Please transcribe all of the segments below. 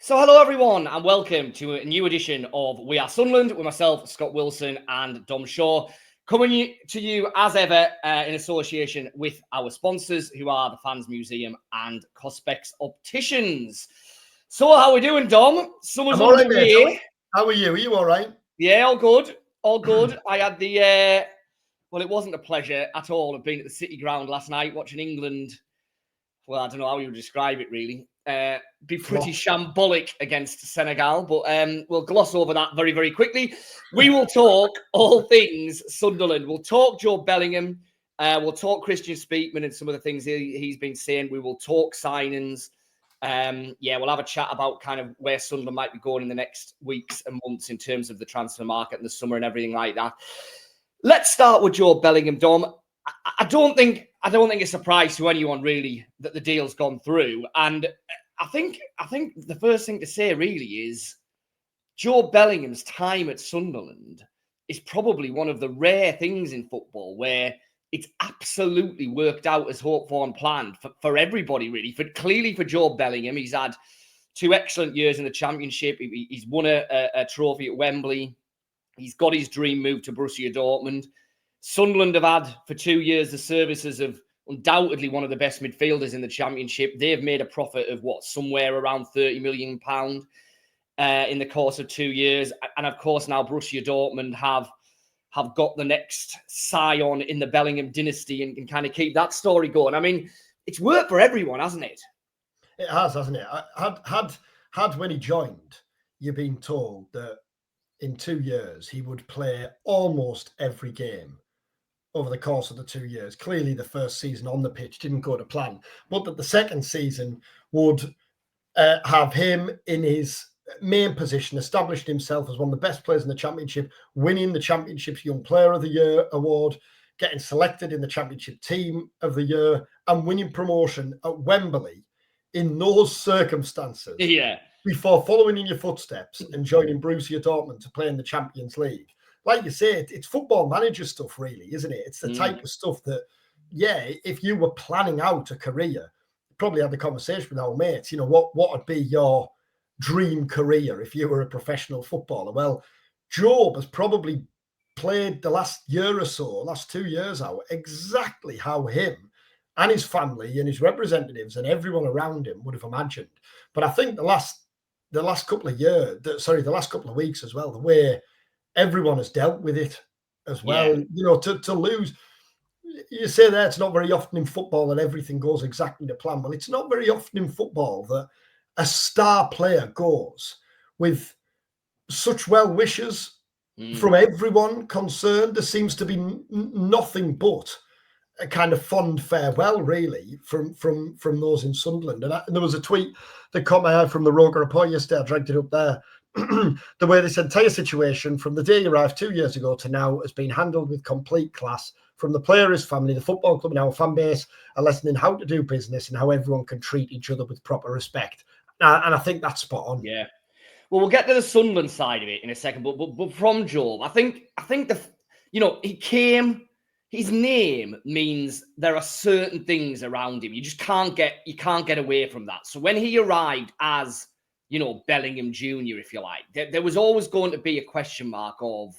So hello everyone and welcome to a new edition of We Are Sunderland with myself, Scott Wilson and Dom Shaw, coming to you as ever in association with our sponsors who are the Fans Museum and Cospex Opticians. So how are we doing, Dom? Summer's I'm all right, underway. mate. How are you? Are you all right? Yeah, all good. All good. I had the, well, it wasn't a pleasure at all of being at the City Ground last night watching England. Well, I don't know how you would describe it, really. Be pretty shambolic against Senegal, but we'll gloss over that very, very quickly. We will talk all things Sunderland. We'll talk Jobe Bellingham. We'll talk Kristjaan Speakman and some of the things he's been saying. We will talk signings. We'll have a chat about kind of where Sunderland might be going in the next weeks and months in terms of the transfer market and the summer and everything like that. Let's start with Jobe Bellingham, Dom. I don't think it's a surprise to anyone really that the deal's gone through. And I think the first thing to say really is Jobe Bellingham's time at Sunderland is probably one of the rare things in football where it's absolutely worked out as hoped for and planned for everybody, really. Clearly for Jobe Bellingham, he's had 2 excellent years in the Championship. He's won a trophy at Wembley. He's got his dream move to Borussia Dortmund. Sunderland have had for 2 years the services of undoubtedly one of the best midfielders in the Championship. They've made a profit of somewhere around £30 million in the course of 2 years. And of course, now Borussia Dortmund have got the next scion in the Bellingham dynasty and can kind of keep that story going. I mean, it's worked for everyone, hasn't it? It has, hasn't it? Had when he joined, you've been told that in 2 years he would play almost every game over the course of the 2 years. Clearly, the first season on the pitch didn't go to plan, but that the second season would have him in his main position, established himself as one of the best players in the Championship, winning the Championship's Young Player of the Year award, getting selected in the Championship Team of the Year, and winning promotion at Wembley in those circumstances. Yeah. Before following in your footsteps and joining Borussia Dortmund to play in the Champions League. Like you say, it's football manager stuff, really, isn't it? It's the type of stuff that, if you were planning out a career, probably had the conversation with our mates, what would be your dream career if you were a professional footballer? Well, Jobe has probably played the last year or so, last 2 years out, exactly how him and his family and his representatives and everyone around him would have imagined. But I think the last couple of weeks as well, the way everyone has dealt with it as well, to lose. You say that it's not very often in football that everything goes exactly to plan. Well, it's not very often in football that a star player goes with such well wishes from everyone concerned. There seems to be nothing but a kind of fond farewell, really, from those in Sunderland. And there was a tweet that caught my eye from the Roker Report yesterday. I dragged it up there. The way this entire situation from the day he arrived 2 years ago to now has been handled with complete class from the player, his family, the football club and our fan base, a lesson in how to do business and how everyone can treat each other with proper respect. And I think that's spot on. Yeah. Well, we'll get to the Sunderland side of it in a second, but from Jobe, I think he came. His name means there are certain things around him. You just can't get away from that. So when he arrived as, Bellingham Jr., if you like, there was always going to be a question mark of,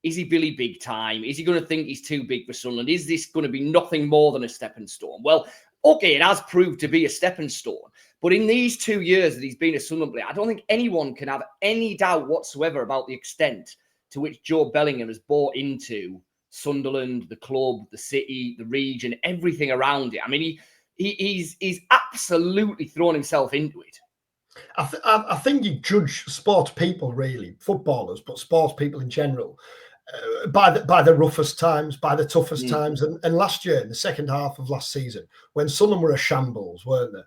is he Billy Big Time? Is he going to think he's too big for Sunderland? Is this going to be nothing more than a stepping stone? Well, okay, it has proved to be a stepping stone. But in these 2 years that he's been a Sunderland player, I don't think anyone can have any doubt whatsoever about the extent to which Jobe Bellingham has bought into Sunderland, the club, the city, the region, everything around it. I mean, he's absolutely thrown himself into it. I think you judge sports people, really, footballers, but sports people in general, by the roughest times, by the toughest times. And last year, in the second half of last season, when Sunderland were a shambles, weren't they?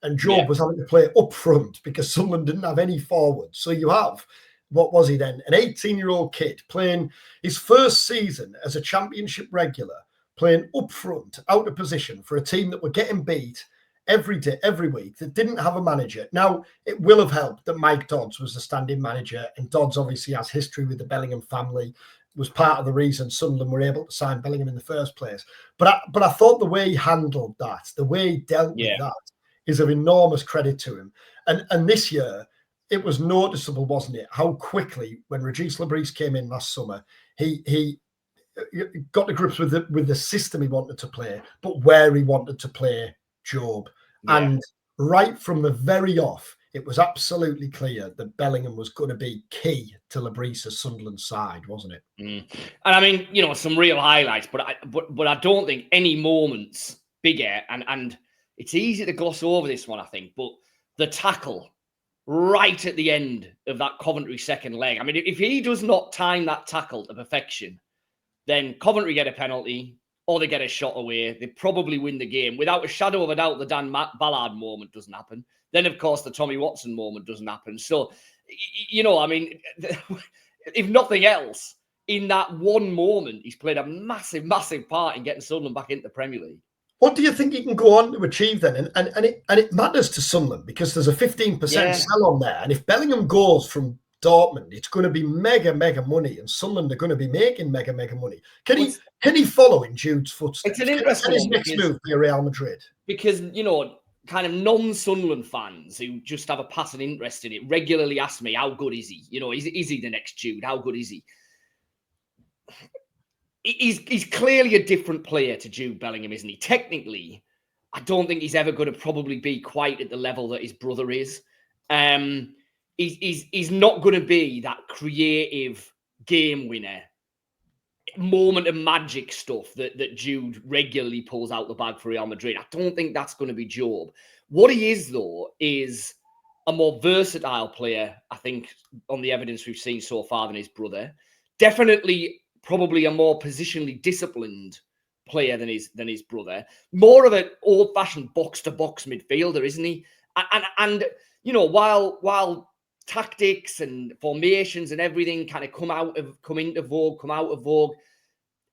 And Jobe was having to play up front because Sunderland didn't have any forwards. So you have, what was he then? An 18-year-old kid playing his first season as a Championship regular, playing up front, out of position for a team that were getting beat every day, every week, that didn't have a manager. Now, it will have helped that Mike Dodds was the standing manager, and Dodds obviously has history with the Bellingham family, was part of the reason Sunderland were able to sign Bellingham in the first place. But I thought the way he handled that, the way he dealt with that, is of enormous credit to him. And this year, it was noticeable, wasn't it, how quickly when Regis Le Bris came in last summer, he got to grips with the system he wanted to play, but where he wanted to play Jobe. Yeah. And right from the very off, it was absolutely clear that Bellingham was going to be key to Le Bris's Sunderland side, wasn't it? And I mean, some real highlights, but I don't think any moments bigger. And it's easy to gloss over this one, I think, but the tackle right at the end of that Coventry second leg. I mean, if he does not time that tackle to perfection, then Coventry get a penalty or they get a shot away. They probably win the game. Without a shadow of a doubt, the Dan Ballard moment doesn't happen. Then, of course, the Tommy Watson moment doesn't happen. So, I mean, if nothing else, in that one moment, he's played a massive, massive part in getting Sunderland back into the Premier League. What do you think he can go on to achieve then? And it matters to Sunderland because there's a 15% sell on there. And if Bellingham goes from Dortmund, it's going to be mega, mega money, and Sunderland are going to be making mega, mega money. Can he follow in Jude's footsteps? It's an interesting his next move be Real Madrid? Because, kind of non-Sunderland fans who just have a passing interest in it regularly ask me, how good is he? Is he the next Jude? How good is he? He's clearly a different player to Jude Bellingham, isn't he? Technically, I don't think he's ever going to probably be quite at the level that his brother is. He's not going to be that creative game winner, moment of magic stuff that Jude regularly pulls out the bag for Real Madrid. I don't think that's going to be Jobe. What he is, though, is a more versatile player, I think, on the evidence we've seen so far than his brother. Definitely, probably a more positionally disciplined player than his brother. More of an old-fashioned box-to-box midfielder, isn't he? And while tactics and formations and everything kind of come out of vogue,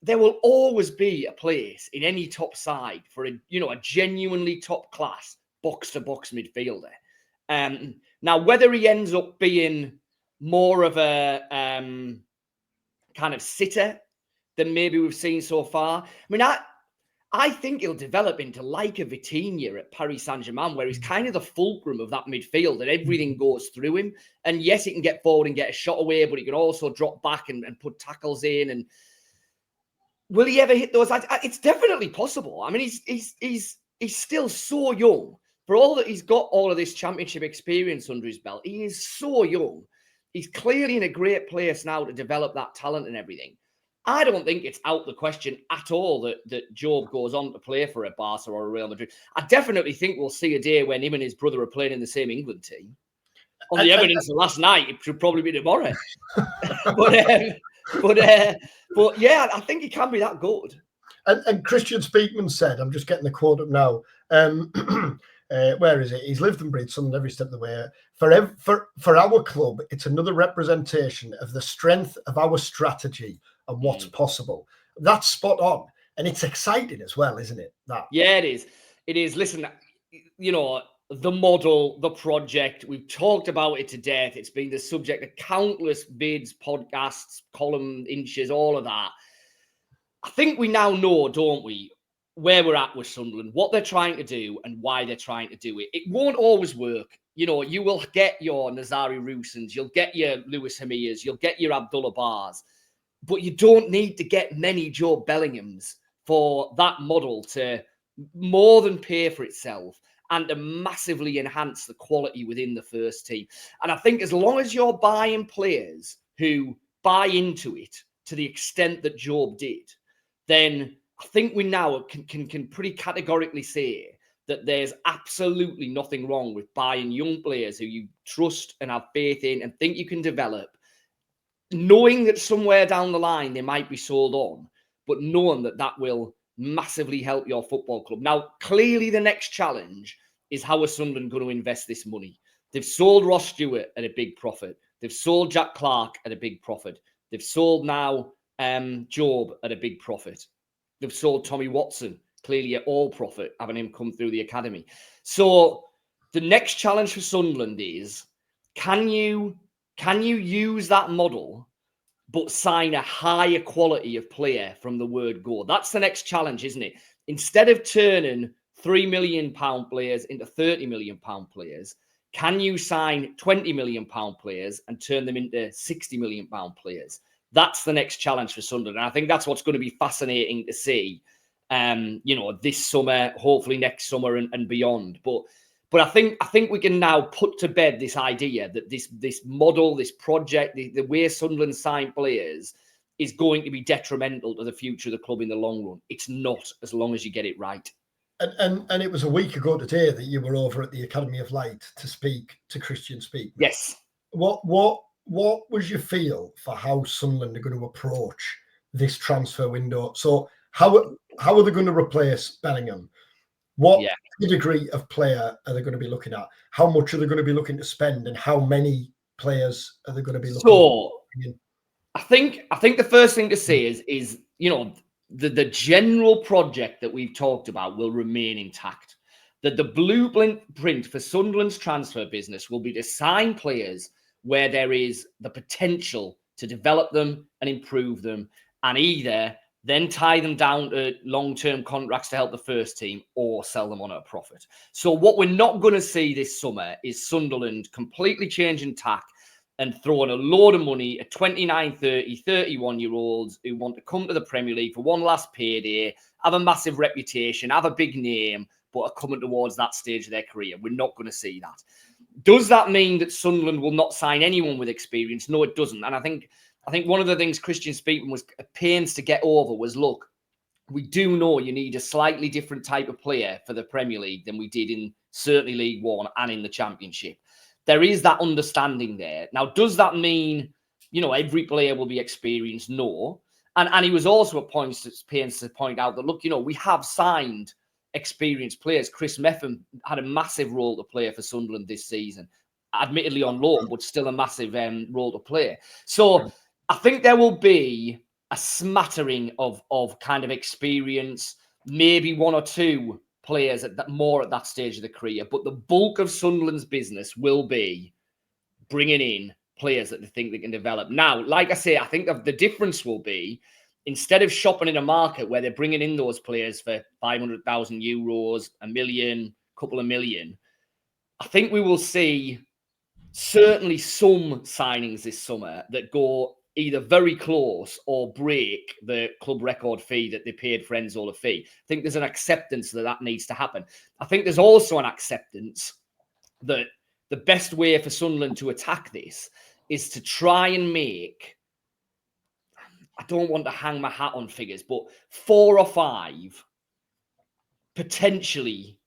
there will always be a place in any top side for a genuinely top class box-to-box midfielder. Now, whether he ends up being more of a kind of sitter than maybe we've seen so far. I mean, I think he'll develop into like a Vitinha at Paris Saint-Germain, where he's kind of the fulcrum of that midfield and everything goes through him. And yes, he can get forward and get a shot away, but he can also drop back and put tackles in. And will he ever hit those? It's definitely possible. I mean, he's still so young. For all that he's got all of this championship experience under his belt, he is so young. He's clearly in a great place now to develop that talent and everything. I don't think it's out the question at all that Jobe goes on to play for a Barca or a Real Madrid. I definitely think we'll see a day when him and his brother are playing in the same England team. On the evidence of last night, it should probably be tomorrow. but yeah, I think he can be that good. And Kristjaan Speakman said, I'm just getting the quote up now. Where is it? He's lived and breathed Sunderland every step of the way. For our club, it's another representation of the strength of our strategy and what's possible. That's spot on. And it's exciting as well, isn't it? Yeah, it is. It is. Listen, the model, the project, we've talked about it to death. It's been the subject of countless vids, podcasts, column inches, all of that. I think we now know, don't we, where we're at with Sunderland, what they're trying to do and why they're trying to do it. It won't always work. You will get your Nazari Rusins, you'll get your Lewis Hamiyas, you'll get your Abdullah Bars, but you don't need to get many Jobe Bellinghams for that model to more than pay for itself and to massively enhance the quality within the first team. And I think as long as you're buying players who buy into it to the extent that Jobe did, then I think we now can pretty categorically say that there's absolutely nothing wrong with buying young players who you trust and have faith in and think you can develop, knowing that somewhere down the line they might be sold on, but knowing that will massively help your football club. Now, clearly the next challenge is how are Sunderland going to invest this money? They've sold Ross Stewart at a big profit. They've sold Jack Clark at a big profit. They've sold now Jobe at a big profit. They've sold Tommy Watson, clearly at all profit, having him come through the academy. So the next challenge for Sunderland is, can you use that model, but sign a higher quality of player from the word go? That's the next challenge, isn't it? Instead of turning £3 million players into £30 million players, Can you sign £20 million players and turn them into £60 million players? That's the next challenge for Sunderland. And I think that's what's going to be fascinating to see, this summer, hopefully next summer and beyond. But I think we can now put to bed this idea that this model, this project, the way Sunderland sign players is going to be detrimental to the future of the club in the long run. It's not, as long as you get it right. And it was a week ago today that you were over at the Academy of Light to speak to Kristjaan Speakman. Yes. What was your feel for how Sunderland are going to approach this transfer window? So how are they going to replace Bellingham? What degree of player are they going to be looking at? How much are they going to be looking to spend, and how many players are they going to be looking at? I think the first thing to say is the general project that we've talked about will remain intact. That the blueprint for Sunderland's transfer business will be to sign players where there is the potential to develop them and improve them, and either then tie them down to long-term contracts to help the first team or sell them on at a profit. So what we're not going to see this summer is Sunderland completely changing tack and throwing a load of money at 29, 30, 31-year-olds who want to come to the Premier League for one last payday, have a massive reputation, have a big name, but are coming towards that stage of their career. We're not going to see that. Does that mean that Sunderland will not sign anyone with experience? No, it doesn't. And I think one of the things Kristjaan Speakman was at pains to get over was, look, we do know you need a slightly different type of player for the Premier League than we did in certainly League One and in the Championship. There is that understanding there. Now, does that mean, every player will be experienced? No. And he was also at pains to point out that, look, we have signed experienced players. Chris Meffam had a massive role to play for Sunderland this season, admittedly on loan, but still a massive role to play. So I think there will be a smattering of kind of experience, maybe one or two players at that stage of the career, but the bulk of Sunderland's business will be bringing in players that they think they can develop. Now, like I say, I think the difference will be, instead of shopping in a market where they're bringing in those players for 500,000 euros, $1 million, couple of million, I think we will see certainly some signings this summer that go either very close or break the club record fee that they paid for Enzo Laffi. I think there's an acceptance that needs to happen. I think there's also an acceptance that the best way for Sunderland to attack this is to try and make, I don't want to hang my hat on figures, but 4 or 5 potentially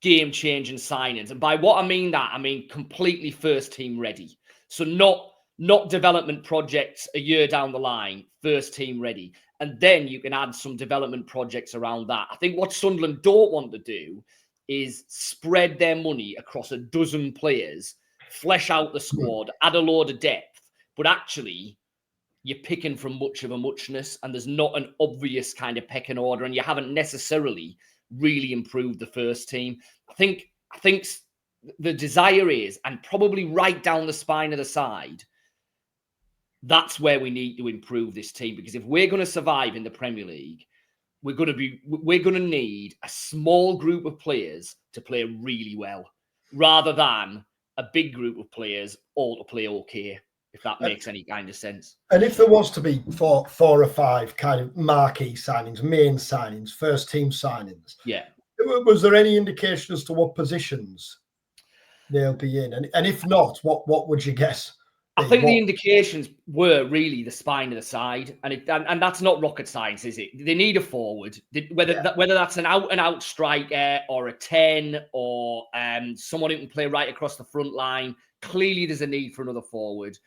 game-changing signings. And by what I mean that, I mean completely first team ready. So not development projects a year down the line, first team ready. And then you can add some development projects around that. I think what Sunderland don't want to do is spread their money across a dozen players, flesh out the squad, add a load of depth, but actually you're picking from much of a muchness, and there's not an obvious kind of pecking order, and you haven't necessarily really improved the first team. I think the desire is, and probably right down the spine of the side, that's where we need to improve this team, because if we're going to survive in the Premier League, we're going to need a small group of players to play really well, rather than a big group of players all to play okay, if that makes any kind of sense. And if there was to be four or 5 kind of marquee signings, main signings, first team signings, was there any indication as to what positions they'll be in? And if not, what would you guess? I think the indications were really the spine of the side, and that's not rocket science, is it? They need a forward, whether that's an out-and-out striker or a 10 or someone who can play right across the front line. Clearly, there's a need for another forward.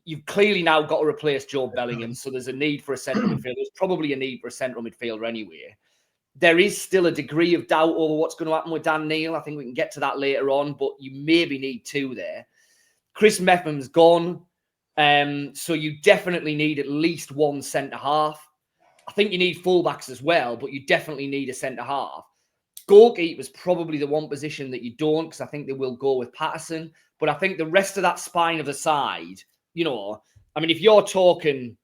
You've clearly now got to replace Jobe Bellingham, so there's a need for a central midfielder. There's probably a need for a central midfielder anyway. There is still a degree of doubt over what's going to happen with Dan Neil. I think we can get to that later on, but you maybe need 2 there. Chris Meffam's gone, so you definitely need at least 1 centre-half. I think you need fullbacks as well, but you definitely need a centre-half. Goalkeeper's probably the one position that you don't, because I think they will go with Patterson. But I think the rest of that spine of the side, if you're talking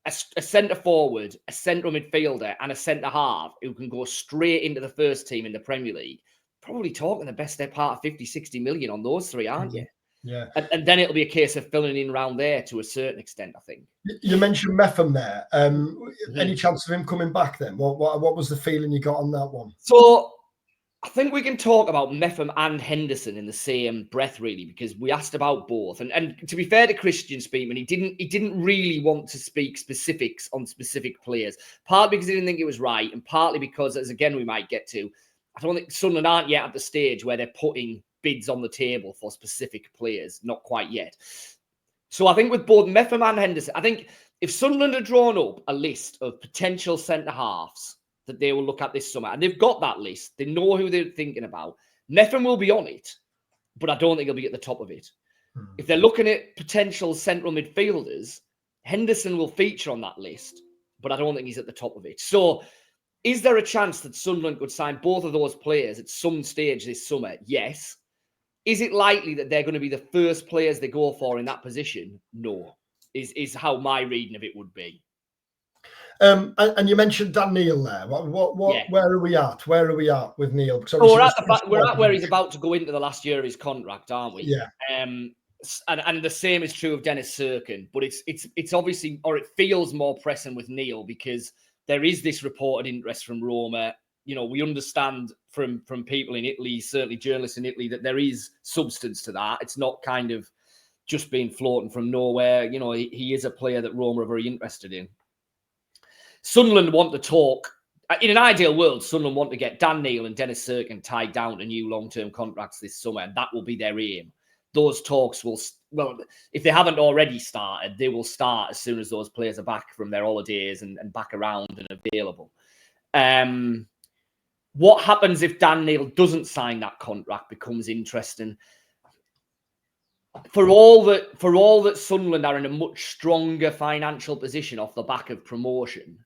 a centre-forward, a central midfielder, and a centre-half who can go straight into the first team in the Premier League, probably talking the best part of 50, 60 million on those three, aren't you? Yeah. And then it'll be a case of filling in around there to a certain extent, I think. You mentioned Meffam there. Any chance of him coming back then? What was the feeling you got on that one? So I think we can talk about Meffam and Henderson in the same breath, really, because we asked about both. And to be fair to Kristjaan Speakman, he didn't really want to speak specifics on specific players, partly because he didn't think it was right, and partly because, as again we might get to, I don't think Sunderland aren't yet at the stage where they're putting bids on the table for specific players, not quite yet. So I think with both Meffam and Henderson, I think if Sunderland had drawn up a list of potential centre-halves that they will look at this summer, and they've got that list, they know who they're thinking about, Meffam will be on it, but I don't think he'll be at the top of it. If they're looking at potential central midfielders, Henderson will feature on that list, but I don't think he's at the top of it. So is there a chance that Sunderland could sign both of those players at some stage this summer? Yes. Is it likely that they're going to be the first players they go for in that position? No, is how my reading of it would be. And you mentioned Dan Neil there. Where are we at? Where are we at with Neil? Well, we're at where he's about to go into the last year of his contract, aren't we? Yeah. And the same is true of Dennis Serkin, but it's obviously, or it feels more pressing with Neil because there is this reported interest from Roma. You know, we understand from people in Italy, certainly journalists in Italy, that there is substance to that. It's not kind of just being floating from nowhere. You know, he is a player that Roma are very interested in. Sunderland want to talk. In an ideal world, Sunderland want to get Dan Neil and Dennis Serkin tied down to new long-term contracts this summer, and that will be their aim. Those talks will, well, if they haven't already started, they will start as soon as those players are back from their holidays and back around and available. What happens if Dan Neil doesn't sign that contract becomes interesting. For all that Sunderland are in a much stronger financial position off the back of promotion,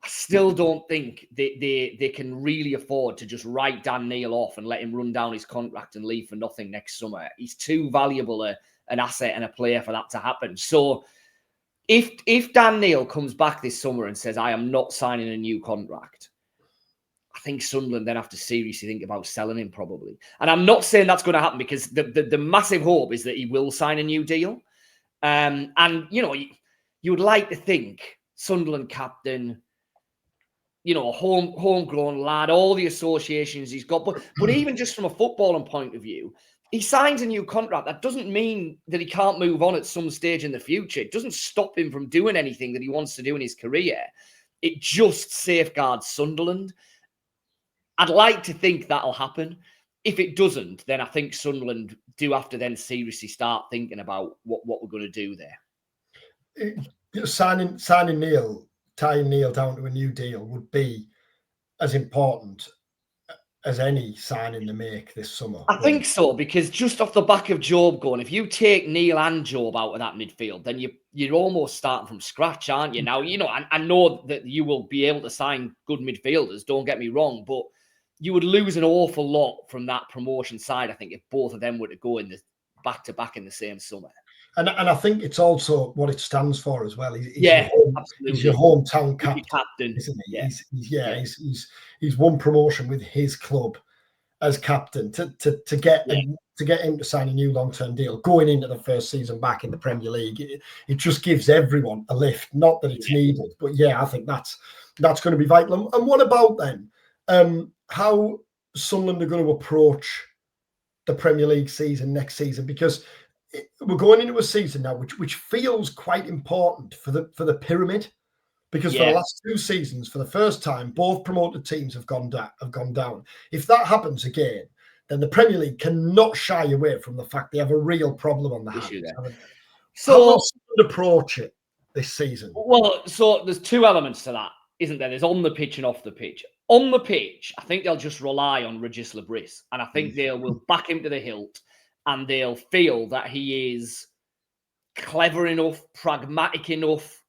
I still don't think they can really afford to just write Dan Neil off and let him run down his contract and leave for nothing next summer. He's too valuable an asset and a player for that to happen. So if Dan Neil comes back this summer and says, I am not signing a new contract, I think Sunderland then have to seriously think about selling him probably. And I'm not saying that's going to happen because the massive hope is that he will sign a new deal. And, you know, you would like to think Sunderland captain, you know, homegrown lad, all the associations he's got. But even just from a footballing point of view, he signs a new contract. That doesn't mean that he can't move on at some stage in the future. It doesn't stop him from doing anything that he wants to do in his career. It just safeguards Sunderland. I'd like to think that'll happen. If it doesn't, then I think Sunderland do have to then seriously start thinking about what we're going to do there. Signing Neil, tying Neil down to a new deal would be as important as any signing they make this summer. I think so, because just off the back of Jobe going, if you take Neil and Jobe out of that midfield, then you're almost starting from scratch, aren't you? Now, you know, I know that you will be able to sign good midfielders, don't get me wrong, but you would lose an awful lot from that promotion side, I think, if both of them were to go in the back-to-back in the same summer. And I think it's also what it stands for as well. He's absolutely. He's your hometown captain, isn't he? Yeah. He's won promotion with his club as captain. To get him to sign a new long-term deal going into the first season back in the Premier League, it just gives everyone a lift. Not that it's needed, but I think that's going to be vital. And what about then? How Sunderland are going to approach the Premier League season next season, because we're going into a season now which feels quite important for the pyramid, because for the last 2 seasons, for the first time, both promoted teams have gone down. If that happens again, then the Premier League cannot shy away from the fact they have a real problem on the hands. So how will Sunderland approach it this season? Well, so there's 2 elements to that, isn't there? There's on the pitch and off the pitch. On the pitch, I think they'll just rely on Regis Le Bris, and I think they will back him to the hilt, and they'll feel that he is clever enough, pragmatic enough,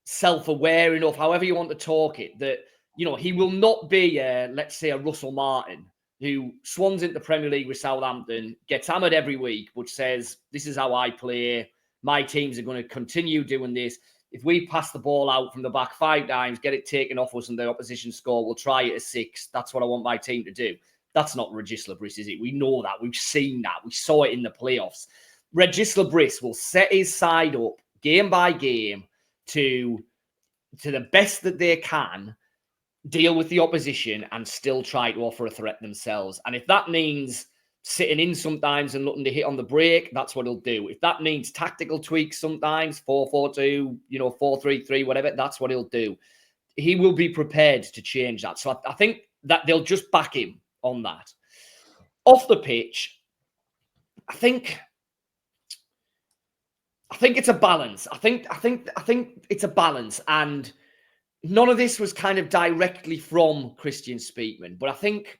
self-aware enough, however you want to talk it, that, you know, he will not be, let's say, a Russell Martin who swans into the Premier League with Southampton, gets hammered every week, but says, this is how I play, my teams are going to continue doing this. If we pass the ball out from the back 5 times, get it taken off us and the opposition score, we'll try it at 6. That's what I want my team to do. That's not Regis Le Bris, is it? We know that. We've seen that. We saw it in the playoffs. Regis Le Bris will set his side up game by game to the best that they can, deal with the opposition and still try to offer a threat themselves. And if that means sitting in sometimes and looking to hit on the break, that's what he'll do. If that means tactical tweaks sometimes, 4-4-2, 4-3-3, whatever, that's what he'll do. He will be prepared to change that. So I think that they'll just back him on that. Off the pitch, I think it's a balance. I think it's a balance, and none of this was kind of directly from Kristjaan Speakman, but I think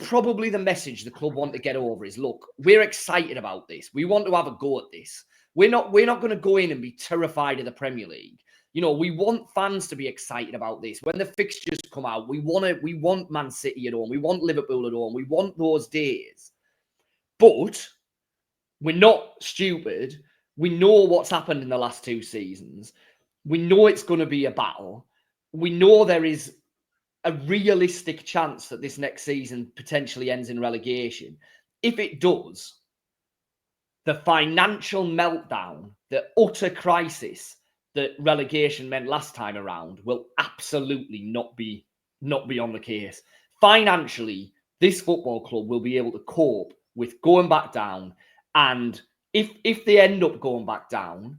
probably the message the club want to get over is, look, we're excited about this. We want to have a go at this. We're not going to go in and be terrified of the Premier League. We want fans to be excited about this. When the fixtures come out, we want Man City at home. We want Liverpool at home. We want those days. But we're not stupid. We know what's happened in the last 2 seasons. We know it's going to be a battle. We know there is a realistic chance that this next season potentially ends in relegation. If it does, the financial meltdown, the utter crisis that relegation meant last time around will absolutely not be on the case. Financially, this football club will be able to cope with going back down, and if they end up going back down,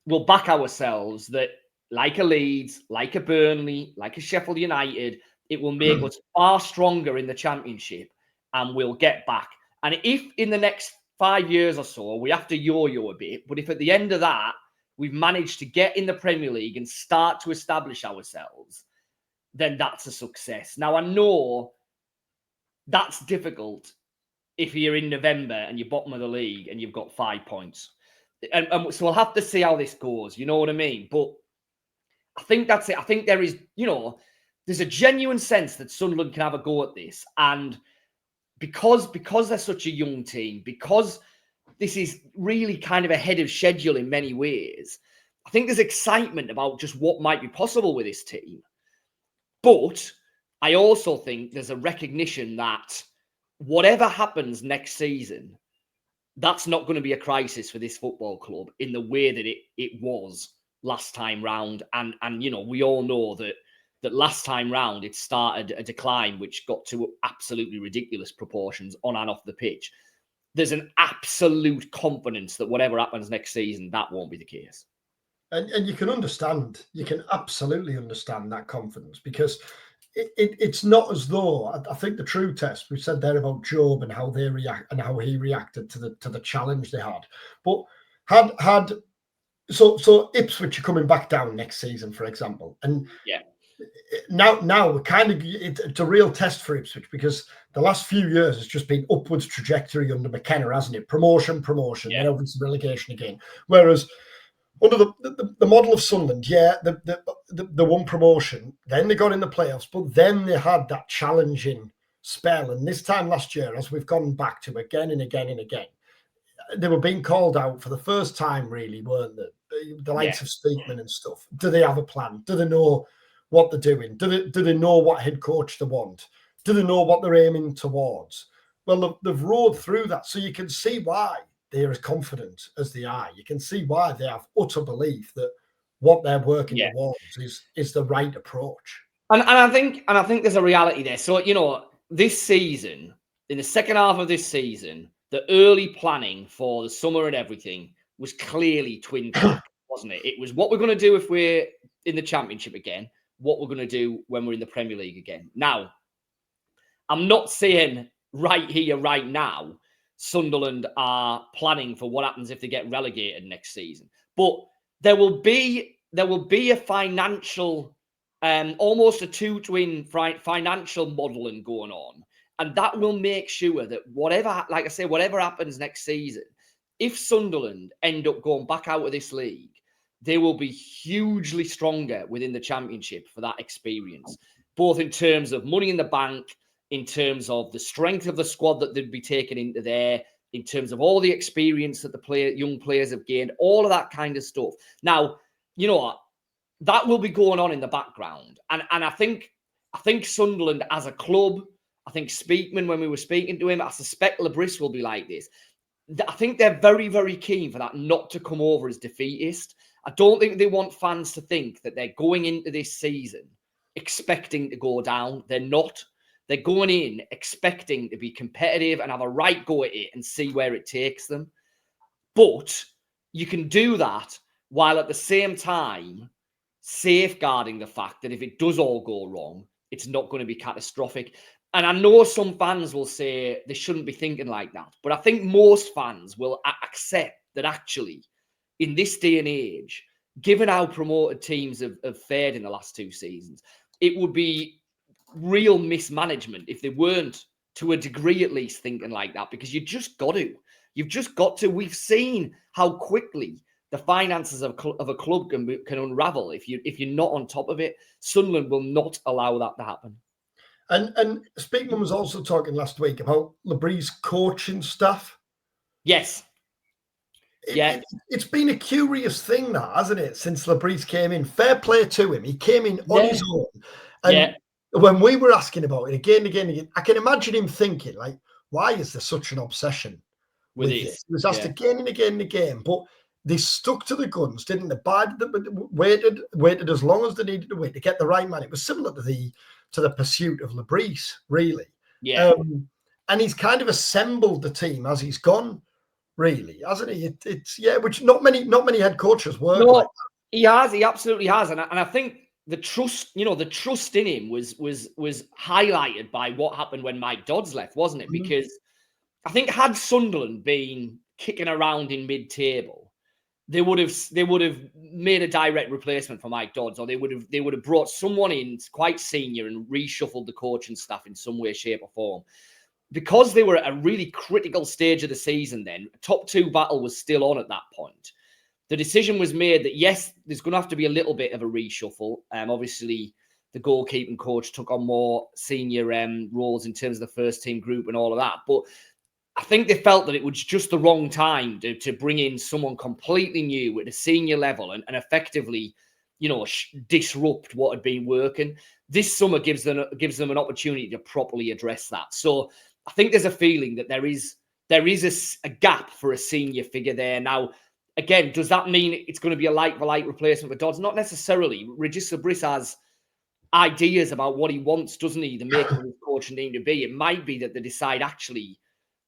we'll back ourselves that, like a Leeds, like a Burnley, like a Sheffield United, it will make us far stronger in the Championship, and we'll get back. And if in the next 5 years or so, we have to yo-yo a bit, but if at the end of that, we've managed to get in the Premier League and start to establish ourselves, then that's a success. Now, I know that's difficult if you're in November and you're bottom of the league and you've got 5 points. And so we'll have to see how this goes. You know what I mean? But I think that's it. I think there is, there's a genuine sense that Sunderland can have a go at this. And because they're such a young team, because this is really kind of ahead of schedule in many ways, I think there's excitement about just what might be possible with this team. But I also think there's a recognition that whatever happens next season, that's not going to be a crisis for this football club in the way that it was last time round. And we all know that last time round it started a decline which got to absolutely ridiculous proportions on and off the pitch. There's an absolute confidence that whatever happens next season, that won't be the case. And you can absolutely understand that confidence, because it's not as though, I think the true test, we said there about Jobe and how he reacted to the challenge they had. But so Ipswich are coming back down next season, for example, and yeah. Now we're kind of, it's a real test for Ipswich, because the last few years has just been upwards trajectory under McKenna, hasn't it? Promotion, yeah. then obviously relegation again. Whereas under the model of Sunderland, the one promotion, then they got in the playoffs, but then they had that challenging spell. And this time last year, as we've gone back to again and again and again, they were being called out for the first time, really, weren't they? The likes of Speakman and stuff. Do they have a plan? Do they know what they're doing? Do they know what head coach they want? Do they know what they're aiming towards? Well, they've rode through that, so you can see why they're as confident as they are. You can see why they have utter belief that what they're working towards is the right approach. And I think there's a reality there. So this season, in the second half of this season, the early planning for the summer and everything was clearly twin track, wasn't it? It was what we're going to do if we're in the Championship again, what we're going to do when we're in the Premier League again. Now, I'm not saying right here, right now, Sunderland are planning for what happens if they get relegated next season. But there will be a financial, almost a two-twin financial modelling going on. And that will make sure that whatever happens next season, if Sunderland end up going back out of this league, they will be hugely stronger within the Championship for that experience, both in terms of money in the bank, in terms of the strength of the squad that they'd be taken into there, in terms of all the experience that young players have gained, all of that kind of stuff. Now, you know what? That will be going on in the background. And I think Sunderland as a club, I think Speakman, when we were speaking to him, I suspect Le Bris will be like this. I think they're very, very keen for that not to come over as defeatist. I don't think they want fans to think that they're going into this season expecting to go down. They're not. They're going in expecting to be competitive and have a right go at it and see where it takes them. But you can do that while at the same time safeguarding the fact that if it does all go wrong, it's not going to be catastrophic. And I know some fans will say they shouldn't be thinking like that, but I think most fans will accept that actually, in this day and age, given how promoted teams have fared in the last 2 seasons, it would be real mismanagement if they weren't, to a degree at least, thinking like that, because you just got to. You've just got to. We've seen how quickly the finances of a club can unravel if you're not on top of it. Sunderland will not allow that to happen. And Speakman was also talking last week about Le Bris' coaching staff. Yes. It's been a curious thing, that, hasn't it, since Le Bris came in? Fair play to him. He came in on his own. And when we were asking about it again, I can imagine him thinking, like, why is there such an obsession with this? He was asked again and again and again, but they stuck to the guns, didn't they? Waited as long as they needed to wait to get the right man. It was similar to the pursuit of Le Bris, really. Yeah. And he's kind of assembled the team as he's gone, really, hasn't he? Which not many head coaches work like that. He has. He absolutely has. And I think the trust in him was highlighted by what happened when Mike Dodds left, wasn't it? Because I think had Sunderland been kicking around in mid-table, they would have made a direct replacement for Mike Dodds, or they would have brought someone in quite senior and reshuffled the coaching staff in some way, shape, or form. Because they were at a really critical stage of the season then, top 2 battle was still on at that point. The decision was made that, yes, there's going to have to be a little bit of a reshuffle. Obviously, the goalkeeping coach took on more senior roles in terms of the first team group and all of that. But I think they felt that it was just the wrong time to bring in someone completely new at a senior level and effectively, disrupt what had been working. This summer gives them an opportunity to properly address that. So I think there's a feeling that there is a gap for a senior figure there. Now, again, does that mean it's going to be a like-for-like replacement for Dodds? Not necessarily. Regis Le Bris has ideas about what he wants, doesn't he? The makeup of his coaching team to be. It might be that they decide actually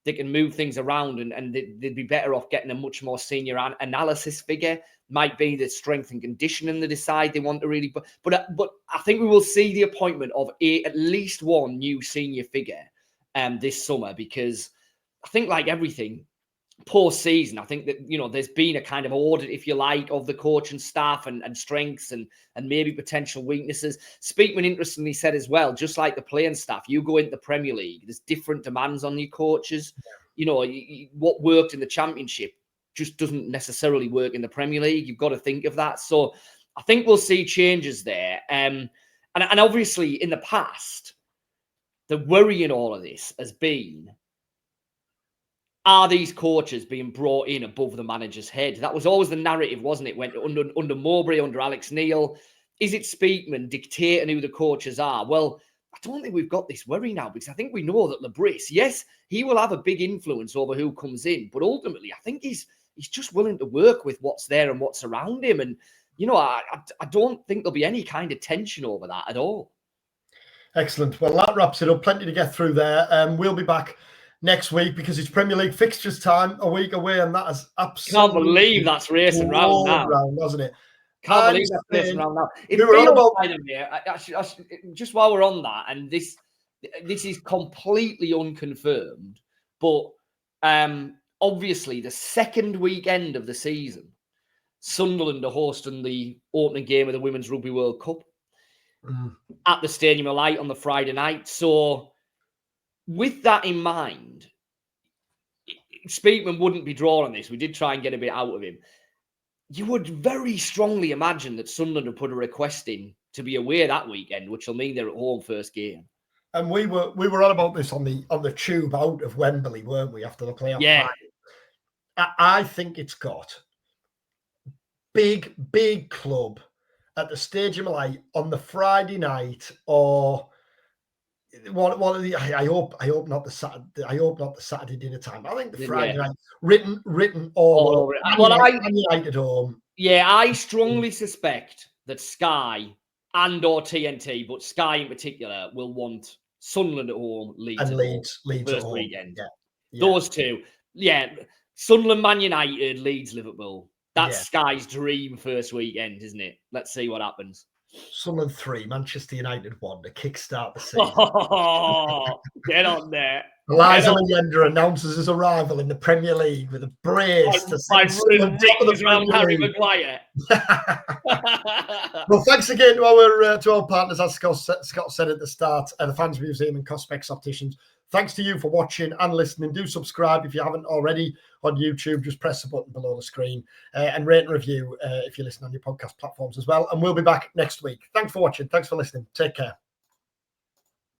they can move things around and they'd be better off getting a much more senior analysis figure. Might be the strength and conditioning they decide they want to really. But I think we will see the appointment of at least one new senior figure this summer, because I think, like everything post-season, I think that there's been a kind of audit, if you like, of the coach and staff and strengths and maybe potential weaknesses. Speakman interestingly said as well, just like the playing staff, you go into the Premier League, there's different demands on your coaches. What worked in the Championship just doesn't necessarily work in the Premier League. You've got to think of that. So I think we'll see changes there. And obviously in the past, the worry in all of this has been, are these coaches being brought in above the manager's head? That was always the narrative, wasn't it? Went under Mowbray, under Alex Neil. Is it Speakman dictating who the coaches are? Well, I don't think we've got this worry now, because I think we know that Le Bris, yes, he will have a big influence over who comes in, but ultimately, I think he's just willing to work with what's there and what's around him. And, I don't think there'll be any kind of tension over that at all. Excellent. Well, that wraps it up. Plenty to get through there. We'll be back next week because it's Premier League fixtures time, a week away, and that is absolutely... Can't believe that's racing round now. Doesn't it? Can't believe that's racing round now. It feels kind of here, just while we're on that, and this is completely unconfirmed, but obviously the second weekend of the season, Sunderland are hosting the opening game of the Women's Rugby World Cup at the Stadium of Light on the Friday night. So with that in mind, Speakman wouldn't be drawn on this. We did try and get a bit out of him. You would very strongly imagine that Sunderland would put a request in to be away that weekend, which will mean they're at home first game. And we were on about this on the tube out of Wembley, weren't we, after the playoff? Yeah. I think it's got big club at the Stadium of Light on the Friday night, or I hope not the Saturday. I hope not the Saturday dinner time. I think the Friday Yeah. night written all over. Man United home. Yeah, I strongly suspect that Sky and/or TNT, but Sky in particular, will want Sunderland at home, Leeds And at Leeds home, at first home. weekend. Yeah. Those two. Yeah, Sunderland, Man United, Leeds, Liverpool. That's Sky's dream first weekend, isn't it? Let's see what happens. Sunderland 3, Manchester United 1 to kickstart the season. Oh, get on there. Eliza Leander announces his arrival in the Premier League with a brace to send Sunderland top of the Premier Harry League. Maguire. Well, thanks again to our partners, as Scott said at the start, the Fans Museum and Cospex Opticians. Thanks to you for watching and listening. Do subscribe if you haven't already on YouTube. Just press the button below the screen and rate and review if you listen on your podcast platforms as well. And we'll be back next week. Thanks for watching. Thanks for listening. Take care.